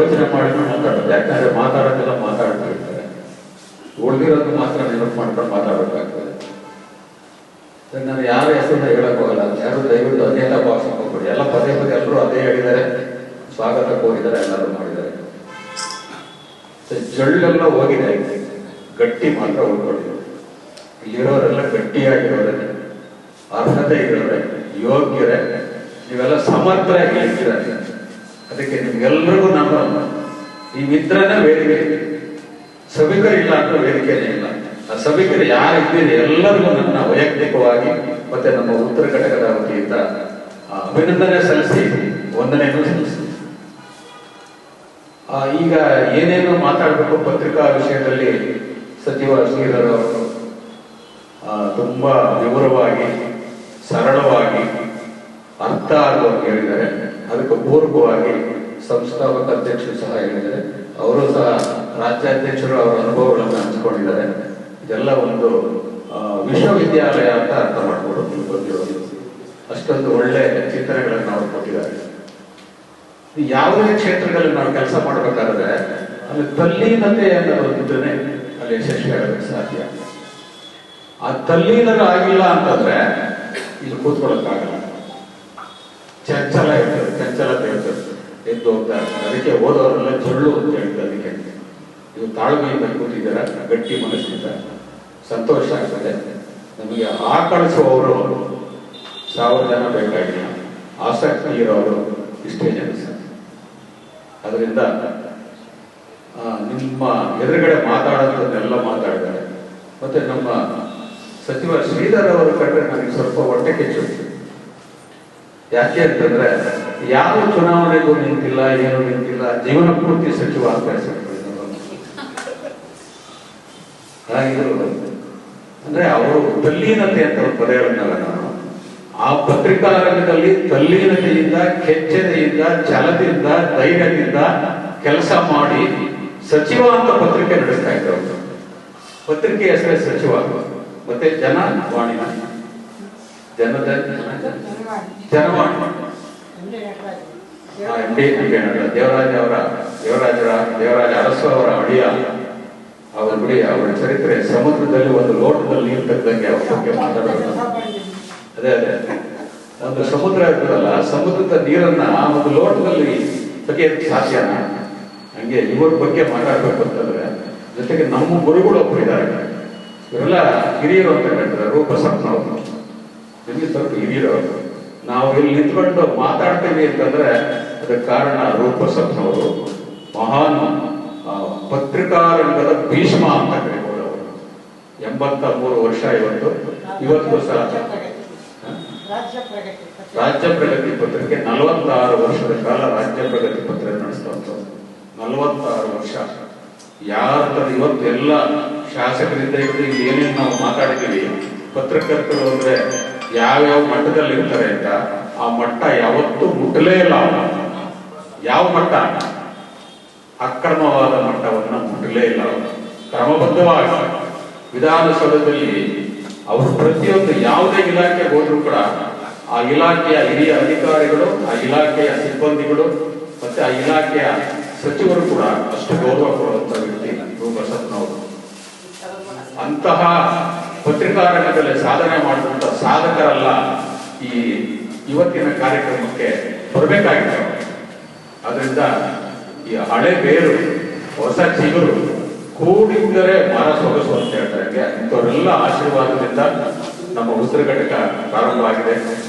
ಯೋಚನೆ ಮಾಡಿ ಮಾತಾಡೋದು. ಯಾಕಂದ್ರೆ ಮಾತಾಡೋದೆಲ್ಲ ಮಾತಾಡ್ತಿರ್ತಾರೆ, ಉಳಿದಿರೋದು ಮಾತ್ರ ನೆನಪು ಮಾಡ್ಕೊಂಡು ಮಾತಾಡಬೇಕಾಗ್ತದೆ. ನಾನು ಯಾರ ಹೆಸರನ್ನ ಹೇಳಕ್ ಹೋಗಲ್ಲ, ಯಾರು ದಯವಿಟ್ಟು ಅನ್ಯತಾ ಭಾಷೆ ಹೋಗ್ಬೇಡಿ. ಎಲ್ಲ ಪದೇ ಪದೇ ಎಲ್ಲರೂ ಅದೇ ಹೇಳಿದ್ದಾರೆ, ಸ್ವಾಗತ ಕೋರಿದ್ದಾರೆ, ಎಲ್ಲರೂ ಮಾಡಿದ್ದಾರೆ. ಜೊಳ್ಳೆಲ್ಲ ಹೋಗಿದೆ, ಗಟ್ಟಿ ಮಾತ್ರ ಉಳ್ಕೊಂಡಿದೆ. ಇಲ್ಲಿರೋರೆಲ್ಲ ಗಟ್ಟಿಯಾಗಿರೋರೆ, ಅರ್ಹತೆ ಇರೋರೆ, ಯೋಗ್ಯರೇ, ನೀವೆಲ್ಲ ಸಮರ್ಥರಾಗಿ ಹೇಳ್ತೀರ. ಅದಕ್ಕೆ ನಿಮ್ಗೆಲ್ರಿಗೂ ನಮ್ಮ ನೀವಿದ್ರನೇ ವೇದಿಕೆ, ಸಭಿಕರಿಲ್ಲ ಅಂತ ವೇದಿಕೆನೇ ಇಲ್ಲ. ಆ ಸಭಿಕರು ಯಾರಿದ್ದೀರಿ ಎಲ್ಲರಿಗೂ ನನ್ನ ವೈಯಕ್ತಿಕವಾಗಿ ಮತ್ತೆ ನಮ್ಮ ಉತ್ತರ ಘಟಕದ ವತಿಯಿಂದ ಅಭಿನಂದನೆ ಸಲ್ಲಿಸಿ ವಂದನೆಯನ್ನು ಸಲ್ಲಿಸಿ. ಈಗ ಏನೇನು ಮಾತಾಡಬೇಕು ಪತ್ರಿಕಾ ವಿಷಯದಲ್ಲಿ ಸಚಿವ ಶ್ರೀಧರ್ ಅವರು ತುಂಬಾ ವಿವರವಾಗಿ ಸರಳವಾಗಿ ಅರ್ಥ ಆಗುವಂತೆ ಹೇಳಿದ್ದಾರೆ. ಅದಕ್ಕೆ ಪೂರ್ವಕವಾಗಿ ಸಂಸ್ಥಾಪಕ ಅಧ್ಯಕ್ಷರು ಸಹ ಹೇಳಿದ್ದಾರೆ, ಅವರು ಸಹ ರಾಜ್ಯಾಧ್ಯಕ್ಷರು ಅವರ ಅನುಭವಗಳನ್ನು ಹಂಚಿಕೊಂಡಿದ್ದಾರೆ. ಇದೆಲ್ಲ ಒಂದು ವಿಶ್ವವಿದ್ಯಾಲಯ ಅಂತ ಅರ್ಥ ಮಾಡ್ಕೊಂಡು ಬಂದಿರೋದು. ಅಷ್ಟೊಂದು ಒಳ್ಳೆ ಚಿಂತನೆಗಳನ್ನು ಅವರು ಕೊಟ್ಟಿದ್ದಾರೆ. ಯಾವುದೇ ಕ್ಷೇತ್ರಗಳಲ್ಲಿ ನಾವು ಕೆಲಸ ಮಾಡಬೇಕಾದ್ರೆ ಅಲ್ಲಿ ತಲ್ಲೀನತೆ ಅನ್ನೋದಿದ್ರೆ ಅಲ್ಲಿ ಯಶಸ್ವಿ ಆಗೋದಕ್ಕೆ ಸಾಧ್ಯ. ಆ ತಲ್ಲೀನರು ಆಗಿಲ್ಲ ಅಂತಂದ್ರೆ ಇಲ್ಲಿ ಕೂತ್ಕೊಳ್ಳೋಕ್ಕಾಗಲ್ಲ. ಚಂಚಲತೆ ಇರ್ತದೆ, ಎದ್ದು ಹೋಗ್ತಾ ಇರ್ತಾರೆ. ಅದಕ್ಕೆ ಓದೋರೆಲ್ಲ ಜೊಳ್ಳು ಅಂತ ಹೇಳ್ತಾರೆ. ಅದಕ್ಕೆ ನೀವು ತಾಳ್ಮೆಯಿಂದ ಕೂತಿದ್ದೀರ, ಗಟ್ಟಿ ಮನಸ್ಸಿಂದ, ಸಂತೋಷ ಆಗ್ತದೆ. ನಮಗೆ ಆಕಳಿಸುವವರು 1000 ಜನ ಬೇಕಾಗಿಲ್ಲ, ಆಸಕ್ತಿ ಇರೋರು ಇಷ್ಟೇ ಜನ. ಅದರಿಂದ ನಿಮ್ಮ ಎದುರುಗಡೆ ಮಾತಾಡೋದನ್ನೆಲ್ಲ ಮಾತಾಡಿದ್ದಾರೆ. ಮತ್ತೆ ನಮ್ಮ ಸಚಿವ ಶ್ರೀಧರ್ ಅವರು ಕಂಡ್ರೆ ನನಗೆ ಸ್ವಲ್ಪ ಹೊಟ್ಟೆ ಕಿಚ್ಚು. ಯಾಕೆ ಅಂತಂದ್ರೆ ಯಾವ ಚುನಾವಣೆಗೂ ನಿಂತಿಲ್ಲ, ಏನು ನಿಂತಿಲ್ಲ, ಜೀವನ ಪೂರ್ತಿ ಸಚಿವ ಅಭ್ಯಾಸ ಹಾಗಿದ್ರು. ಅಂದ್ರೆ ಅವರು ತಲ್ಲೀನತೆ ಅಂತ ಒಂದು ಪದ ಹೇಳಿದ್ನಲ್ಲ ನಾನು, ಆ ಪತ್ರಿಕಾ ರಂಗದಲ್ಲಿ ತಲ್ಲೀನತೆಯಿಂದ, ಕೆಚ್ಚೆದೆಯಿಂದ, ಛಲದಿಂದ, ಧೈರ್ಯದಿಂದ ಕೆಲಸ ಮಾಡಿ ಸಚಿವ ಅಂತ ಪತ್ರಿಕೆ ನಡೆಸ್ತಾ ಇದ್ರು. ಪತ್ರಿಕೆ ಹೆಸರೇ ಸಚಿವ. ಮತ್ತೆ ಜನವಾಣಿ, ಜನವಾಣಿ ದೇವರಾಜ ಅರಸು ಅವರ ಅಡಿಯ ಅವರ ಬಿಡಿ, ಅವರ ಚರಿತ್ರೆ ಸಮುದ್ರದಲ್ಲಿ ಒಂದು ಲೋಟದಲ್ಲಿ ನೀರು ತೆಗೆದಂಗೆ ಅವ್ರ ಬಗ್ಗೆ ಮಾತಾಡೋದು. ಅದೇ ಒಂದು ಸಮುದ್ರ ಇರ್ತದಲ್ಲ, ಸಮುದ್ರದ ನೀರನ್ನ ಒಂದು ಲೋಟದಲ್ಲಿ ತೆಗೆಯಕ್ಕೆ ಸಾಧ್ಯನಾ? ಹಂಗೆ ಇವ್ರ ಬಗ್ಗೆ ಮಾತಾಡ್ಬೇಕು ಅಂತಂದ್ರೆ ಜೊತೆಗೆ ನಮ್ಮ ಗುರುಗಳು ಒಬ್ಬರು ಇದ್ದಾರೆ. ಇವರೆಲ್ಲ ಹಿರಿಯರು ಅಂತ ಹೇಳ್ತಾರೆ. ರೂಪಸಪ್ನವರು ನಿಮಗೆ ಸ್ವಲ್ಪ ಹಿರಿಯರು. ನಾವು ಇಲ್ಲಿ ನಿಂತ್ಕೊಂಡು ಮಾತಾಡ್ತೀವಿ ಅಂತಂದ್ರೆ ಅದಕ್ಕೆ ಕಾರಣ ರೂಪಸಪ್ನವರು. ಮಹಾನ್ ಪತ್ರಿಕಾ ರಂಗದ ಭೀಷ್ಮ ಅಂತ ಕರೀಬೋದು ಅವರು. 83 ವರ್ಷ ಇವತ್ತು ಸಹ ರಾಜ್ಯ ಪ್ರಗತಿ ಪತ್ರಿಕೆ 46 ವರ್ಷದ ಕಾಲ ರಾಜ್ಯ ಪ್ರಗತಿ ಪತ್ರಿಕೆ ನಡೆಸ್ತಂತ. 46 ವರ್ಷ. ಯಾರ ಇವತ್ತು ಎಲ್ಲ ಶಾಸಕರಿಂದ ಹಿಡಿದು ಇಲ್ಲಿ ಏನೇನು ನಾವು ಮಾತಾಡಿದ್ದೀವಿ, ಪತ್ರಕರ್ತರು ಅಂದ್ರೆ ಯಾವ್ಯಾವ ಮಟ್ಟದಲ್ಲಿ ಇರ್ತಾರೆ ಅಂತ, ಆ ಮಟ್ಟ ಯಾವತ್ತೂ ಮುಟ್ಟಲೇ ಇಲ್ಲ. ಯಾವ ಮಟ್ಟ? ಅಕ್ರಮವಾದ ಮಟ್ಟವನ್ನು ಮುಟ್ಟಲೇ ಇಲ್ಲ. ಕ್ರಮಬದ್ಧವಾಗಿ ವಿಧಾನಸೌಧದಲ್ಲಿ ಅವರು ಪ್ರತಿಯೊಂದು ಯಾವುದೇ ಇಲಾಖೆಗೆ ಹೋದ್ರು ಕೂಡ ಆ ಇಲಾಖೆಯ ಹಿರಿಯ ಅಧಿಕಾರಿಗಳು, ಆ ಇಲಾಖೆಯ ಸಿಬ್ಬಂದಿಗಳು ಮತ್ತೆ ಆ ಇಲಾಖೆಯ ಸಚಿವರು ಕೂಡ ಅಷ್ಟು ಗೌರವ ಕೊಡುವಂತ ವ್ಯಕ್ತಿ ರೂಪಸಪ್ನವರು. ಅಂತಹ ಪತ್ರಿಕಾ ರಂಗದಲ್ಲಿ ಸಾಧನೆ ಮಾಡುವಂತ ಸಾಧಕರೆಲ್ಲ ಈ ಇವತ್ತಿನ ಕಾರ್ಯಕ್ರಮಕ್ಕೆ ಬರಬೇಕಾಗಿದೆ. ಅದರಿಂದ ಈ ಹಳೆ ಬೇರು ಹೊಸ ಚಿಗುರು ಕೂಡಿದ್ದರೆ ಮರ ಸೊಗಸು ಅಂತ ಹೇಳ್ತಾರೆ. ಇಂಥವರೆಲ್ಲ ಆಶೀರ್ವಾದದಿಂದ ನಮ್ಮ ಉತ್ತರ ಘಟಕ ಪ್ರಾರಂಭ ಆಗಿದೆ.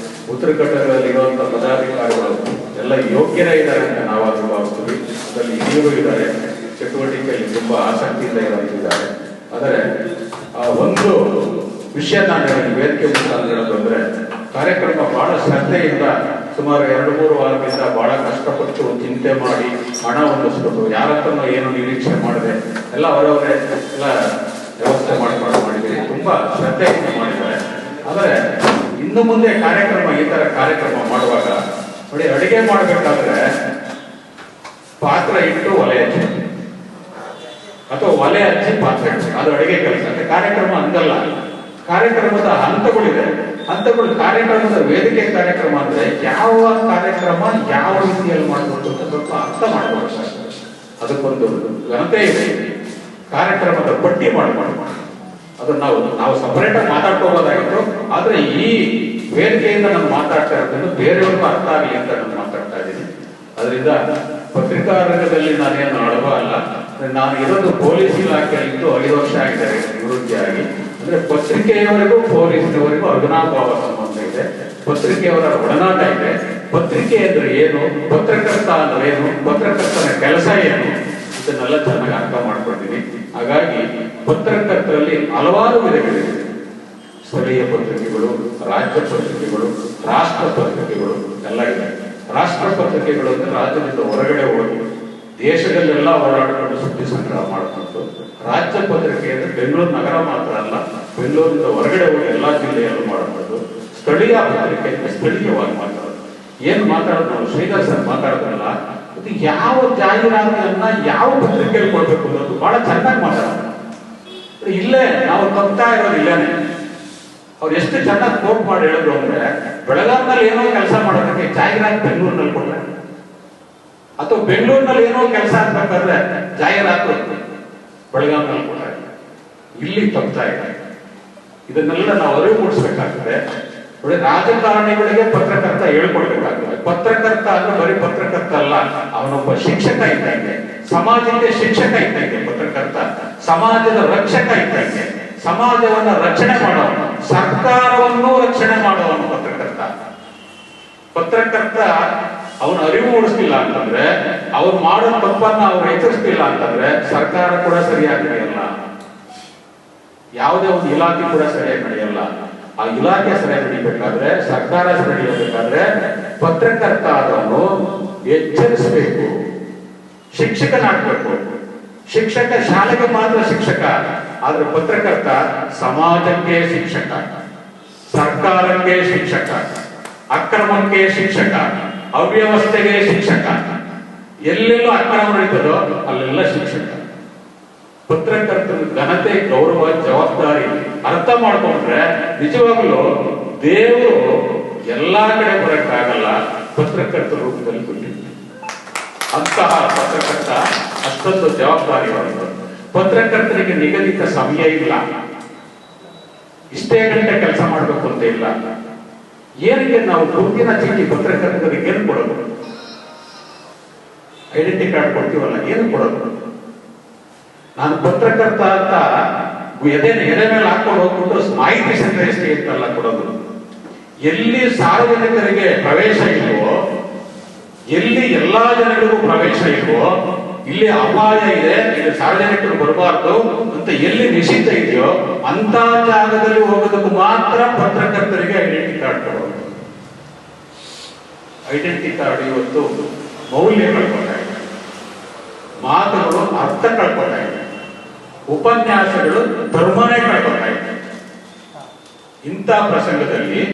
ಉತ್ತರ ಘಟಕದಲ್ಲಿ ಇರುವಂತಹ ಪದಾಧಿಕಾರಿಗಳು ಎಲ್ಲ ಯೋಗ್ಯರೇ ಇದ್ದಾರೆ ಅಂತ ನಾವಾದ್ರೂ ಭಾವಿಸ್ತೀವಿ. ಅದರಲ್ಲಿ ಹಿರಿಯರು ಇದ್ದಾರೆ, ಚಟುವಟಿಕೆಯಲ್ಲಿ ತುಂಬಾ ಆಸಕ್ತಿಯಿಂದ ಇರುವಂತಿದ್ದಾರೆ. ಆದರೆ ಒಂದು ವಿಷಯ ನಾನು ವೇದಿಕೆ ಮುಖಾಂತರ ಹೇಳೋದು ಅಂದ್ರೆ, ಕಾರ್ಯಕ್ರಮ ಬಹಳ ಶ್ರದ್ಧೆಯಿಂದ ಸುಮಾರು 2-3 ವಾರದಿಂದ ಬಹಳ ಕಷ್ಟಪಟ್ಟು ಚಿಂತೆ ಮಾಡಿ ಹಣ ಹೊಂದಿಸ್ಬೇಕು. ಯಾರ ಹತ್ರನೂ ಏನು ನಿರೀಕ್ಷೆ ಮಾಡಿದೆ ಎಲ್ಲ ಅವರವರೇ ಎಲ್ಲ ವ್ಯವಸ್ಥೆ ಮಾಡಿದ್ದೀವಿ. ತುಂಬಾ ಶ್ರದ್ಧೆಯಿಂದ ಮಾಡಿದ್ದಾರೆ. ಆದರೆ ಇನ್ನು ಮುಂದೆ ಕಾರ್ಯಕ್ರಮ ಈ ತರ ಕಾರ್ಯಕ್ರಮ ಮಾಡುವಾಗ ನೋಡಿ, ಅಡಿಗೆ ಮಾಡಬೇಕಾದ್ರೆ ಪಾತ್ರ ಇಟ್ಟು ಒಲೆ ಹಚ್ಚಿ ಅಥವಾ ಒಲೆ ಹಚ್ಚಿ ಪಾತ್ರ ಇಟ್ಟು ಅದು ಅಡಿಗೆ ಕೆಲಸ. ಕಾರ್ಯಕ್ರಮ ಹಂಗಲ್ಲ. ಕಾರ್ಯಕ್ರಮದ ಹಂತಗಳಿದೆ. ಹಂತಗಳು ಕಾರ್ಯಕ್ರಮದ ವೇದಿಕೆ ಕಾರ್ಯಕ್ರಮ ಅಂದ್ರೆ ಯಾವ ಕಾರ್ಯಕ್ರಮ ಯಾವ ರೀತಿಯಲ್ಲಿ ಮಾಡಬೇಕು ಅಂತ ಸ್ವಲ್ಪ ಅರ್ಥ ಮಾಡ್ಕೊಳ್ತಾರೆ. ಅದಕ್ಕೊಂದು ಘನತೆ ಇದೆ. ಕಾರ್ಯಕ್ರಮದ ಪಟ್ಟಿ ಮಾಡ್ಕೊಂಡು ಅದನ್ನ ನಾವು ಸಪರೇಟ್ ಆಗಿ ಮಾತಾಡ್ಕೋಬೋದಾಗಿತ್ತು. ಆದ್ರೆ ಈ ವೇದಿಕೆಯಿಂದ ನಾನು ಮಾತಾಡ್ತಾ ಇರೋದ್ರಿಂದ ಬೇರೆಯವ್ರಿಗೂ ಅರ್ಥ ಆಗಲಿ ಅಂತ ನಾನು ಮಾತಾಡ್ತಾ ಇದ್ದೀನಿ. ಅದರಿಂದ ಪತ್ರಿಕಾ ರಂಗದಲ್ಲಿ ನಾನೇನು ಅಳವ ಅಲ್ಲ. ನಾನು ಇರೋದು ಪೊಲೀಸ್ ಇಲಾಖೆಯಲ್ಲಿದ್ದು 5 ವರ್ಷ ಆಗಿದ್ದಾರೆ ನಿವೃತ್ತಿಯಾಗಿ. ಅಂದ್ರೆ ಪತ್ರಿಕೆಯವರೆಗೂ ಪೊಲೀಸ್ನವರೆಗೂ ಅವಿನಾಭಾವ ಸಂಬಂಧ ಇದೆ. ಪತ್ರಿಕೆಯವರ ಒಡನಾಟ ಇದೆ. ಪತ್ರಿಕೆ ಅಂದ್ರೆ ಏನು, ಪತ್ರಕರ್ತ ಅಂದ್ರೆ ಏನು, ಪತ್ರಕರ್ತನ ಕೆಲಸ ಏನು, ಇದನ್ನೆಲ್ಲ ಚೆನ್ನಾಗಿ ಅರ್ಥ ಮಾಡ್ಕೊಂಡಿದ್ದೀನಿ. ಹಾಗಾಗಿ ಪತ್ರಕರ್ತರಲ್ಲಿ ಹಲವಾರು ವಿಧಗಳಿವೆ. ಸ್ಥಳೀಯ ಪತ್ರಿಕೆಗಳು, ರಾಜ್ಯ ಪತ್ರಿಕೆಗಳು, ರಾಷ್ಟ್ರ ಪತ್ರಿಕೆಗಳು ಎಲ್ಲ ಇದೆ. ರಾಷ್ಟ್ರ ಪತ್ರಿಕೆಗಳು ಅಂದ್ರೆ ರಾಜ್ಯದಿಂದ ಹೊರಗಡೆ ಹೋಗಿ ದೇಶದಲ್ಲೆಲ್ಲ ಓಡಾಡಿಕೊಂಡು ಸುದ್ದಿ ಸಂಗ್ರಹ ಮಾಡಿಕೊಂಡು, ರಾಜ್ಯ ಪತ್ರಿಕೆ ಅಂದ್ರೆ ಬೆಂಗಳೂರು ನಗರ ಮಾತ್ರ ಅಲ್ಲ, ಬೆಂಗಳೂರಿಂದ ಹೊರಗಡೆ ಹೋಗಿ ಎಲ್ಲಾ ಜಿಲ್ಲೆಯಲ್ಲೂ ಮಾಡಬಹುದು. ಸ್ಥಳೀಯ ಪತ್ರಿಕೆ ಅಂದ್ರೆ ಸ್ಥಳೀಯವಾಗಿ ಮಾತಾಡೋದು. ಏನ್ ಮಾತಾಡೋದು, ನಾವು ಶ್ರೀಧರ್ ಸರ್ ಮಾತಾಡೋದಲ್ಲ, ಅದು ಯಾವ ಜಾಹೀರಾತನ್ನ ಯಾವ ಪತ್ರಿಕೆಯಲ್ಲಿ ಕೊಡ್ಬೇಕು ಅನ್ನೋದು ಬಹಳ ಚೆನ್ನಾಗಿ ಮಾತಾಡೋದು. ಇಲ್ಲೇ ನಾವು ತಪ್ತಾ ಇರೋದು ಇಲ್ಲೇನೆ. ಅವ್ರು ಎಷ್ಟು ಚೆನ್ನಾಗಿ ಕೋಟ್ ಮಾಡಿ ಹೇಳಿದ್ರು ಅಂದ್ರೆ, ಬೆಳಗಾವಿನಲ್ಲಿ ಏನೋ ಕೆಲಸ ಮಾಡೋದಕ್ಕೆ ಜಾಹೀರಾತು ಬೆಂಗಳೂರಿನಲ್ಲಿ ಕೊಡ್ರೆ, ಅಥವಾ ಬೆಂಗಳೂರಿನಲ್ಲಿ ಏನೋ ಕೆಲಸ ಆಗ್ಬೇಕಾದ್ರೆ ಜಾಹೀರಾತು ಬೆಳಗಾವಿನಲ್ಲಿ ಕೊಡ್ರೆ, ಇಲ್ಲಿ ತಪ್ತಾ ಇದೆ. ಇದನ್ನೆಲ್ಲ ನಾವು ಅರಿವು ಮೂಡಿಸ್ಬೇಕಾಗ್ತದೆ. ರಾಜಕಾರಣಿಗಳಿಗೆ ಪತ್ರಕರ್ತ ಹೇಳ್ಕೊಡ್ಬೇಕಾಗ್ತದೆ. ಪತ್ರಕರ್ತ ಅಂದ್ರೆ ಬರೀ ಪತ್ರಕರ್ತ ಅಲ್ಲ, ಅವನೊಬ್ಬ ಶಿಕ್ಷಕ ಇದ್ದಂಗೆ, ಸಮಾಜಕ್ಕೆ ಶಿಕ್ಷಕ ಇದ್ದಂಗೆ ಪತ್ರಕರ್ತ, ಸಮಾಜದ ರಕ್ಷಕ ಇದ್ದಂಗೆ, ಸಮಾಜವನ್ನ ರಕ್ಷಣೆ ಮಾಡೋನು, ಸರ್ಕಾರವನ್ನು ರಕ್ಷಣೆ ಮಾಡುವವನು ಪತ್ರಕರ್ತ. ಪತ್ರಕರ್ತ ಅವನ ಅರಿವು ಮೂಡಿಸ್ತಿಲ್ಲ ಅಂತಂದ್ರೆ, ಅವ್ರು ಮಾಡೋ ತಪ್ಪನ್ನ ಅವ್ರು ಎಚ್ಚರಿಸ್ತಿಲ್ಲ ಅಂತಂದ್ರೆ ಸರ್ಕಾರ ಕೂಡ ಸರಿಯಾಗಿ ನಡೆಯಲ್ಲ, ಯಾವುದೇ ಒಂದು ಇಲಾಖೆ ಕೂಡ ಸರಿಯಾಗಿ ನಡೆಯಲ್ಲ. ಆ ಇಲಾಖೆ ಸರಿಯಾಗಿ ನಡೀಬೇಕಾದ್ರೆ, ಸರ್ಕಾರ ಸರಿ ನಡೀಬೇಕಾದ್ರೆ ಪತ್ರಕರ್ತ ಆದವನು ಎಚ್ಚರಿಸಬೇಕು, ಶಿಕ್ಷಕನಾಗಬೇಕು. ಶಿಕ್ಷಕ ಶಾಲೆಗೆ ಮಾತ್ರ ಶಿಕ್ಷಕ, ಆದ್ರೆ ಪತ್ರಕರ್ತ ಸಮಾಜಕ್ಕೆ ಶಿಕ್ಷಕ, ಸರ್ಕಾರಕ್ಕೆ ಶಿಕ್ಷಕ, ಅಕ್ರಮಕ್ಕೆ ಶಿಕ್ಷಕ, ಅವ್ಯವಸ್ಥೆಗೆ ಶಿಕ್ಷಕ. ಎಲ್ಲೆಲ್ಲ ಅಕ್ರಮ ನಡೀತದೋ ಅಲ್ಲೆಲ್ಲ ಶಿಕ್ಷಕ. ಪತ್ರಕರ್ತರ ಘನತೆ, ಗೌರವ, ಜವಾಬ್ದಾರಿ ಅರ್ಥ ಮಾಡ್ಕೊಂಡ್ರೆ ನಿಜವಾಗ್ಲೂ ದೇವರು ಎಲ್ಲಾ ಕಡೆ ಬರಕ್ಕಾಗಲ್ಲ, ಪತ್ರಕರ್ತರ ರೂಪದಲ್ಲಿ ಕೊಟ್ಟಿದ್ದಾರೆ. ಅಂತಹ ಪತ್ರಕರ್ತ ಅಷ್ಟೊಂದು ಜವಾಬ್ದಾರಿಯಾಗಿದೆ. ಪತ್ರಕರ್ತರಿಗೆ ನಿಗದಿತ ಸಮಯ ಇಲ್ಲ, ಇಷ್ಟೇ ಗಂಟೆ ಕೆಲಸ ಮಾಡಬೇಕು ಅಂತ ಇಲ್ಲ. ಏನಕ್ಕೆ ನಾವು ಗುರುತಿನ ಚೀಟಿ ಪತ್ರಕರ್ತರಿಗೆ ಏನು ಕೊಡೋದು? ಐಡೆಂಟಿ ಕಾರ್ಡ್ ಕೊಡ್ತೀವಲ್ಲ, ಏನು ಕೊಡೋದು? ನಾನು ಪತ್ರಕರ್ತ ಅಂತ ಎದೆ ಮೇಲೆ ಹಾಕೊಂಡು ಹೋಗ್ಬಿಟ್ಟು ಮಾಹಿತಿ ಸಂಗ್ರಹಿಸಿ ಅಂತಲ್ಲ ಕೊಡೋದು. ಎಲ್ಲಿ ಸಾರ್ವಜನಿಕರಿಗೆ ಪ್ರವೇಶ ಇಲ್ವೋ, ಎಲ್ಲಿ ಎಲ್ಲಾ ಜನರಿಗೂ ಪ್ರವೇಶ ಇಲ್ವೋ, ಇಲ್ಲಿ ಅಪಾಯ ಇದೆ, ಇಲ್ಲಿ ಸಾರ್ವಜನಿಕರು ಬರಬಾರ್ದು ಅಂತ ಎಲ್ಲಿ ನಿಷಿದ್ಧ ಇದೆಯೋ ಅಂತ ಜಾಗದಲ್ಲಿ ಹೋಗೋದಕ್ಕೂ ಮಾತ್ರ ಪತ್ರಕರ್ತರಿಗೆ ಐಡೆಂಟಿ ಕಾರ್ಡ್ ಕೊಡೋದು. ಐಡೆಂಟಿ ಕಾರ್ಡ್ ಇವತ್ತು ಮೌಲ್ಯ ಕಳ್ಕೊತಾ ಇದೆ, ಮಾತುಗಳು ಅರ್ಥ ಕಳ್ಕೊತಾ ಇದೆ, ಉಪನ್ಯಾಸಗಳು ಧರ್ಮನೇ ಕಳ್ಕೊತಾ ಇದೆ. ಇಂಥ ಪ್ರಸಂಗದಲ್ಲಿ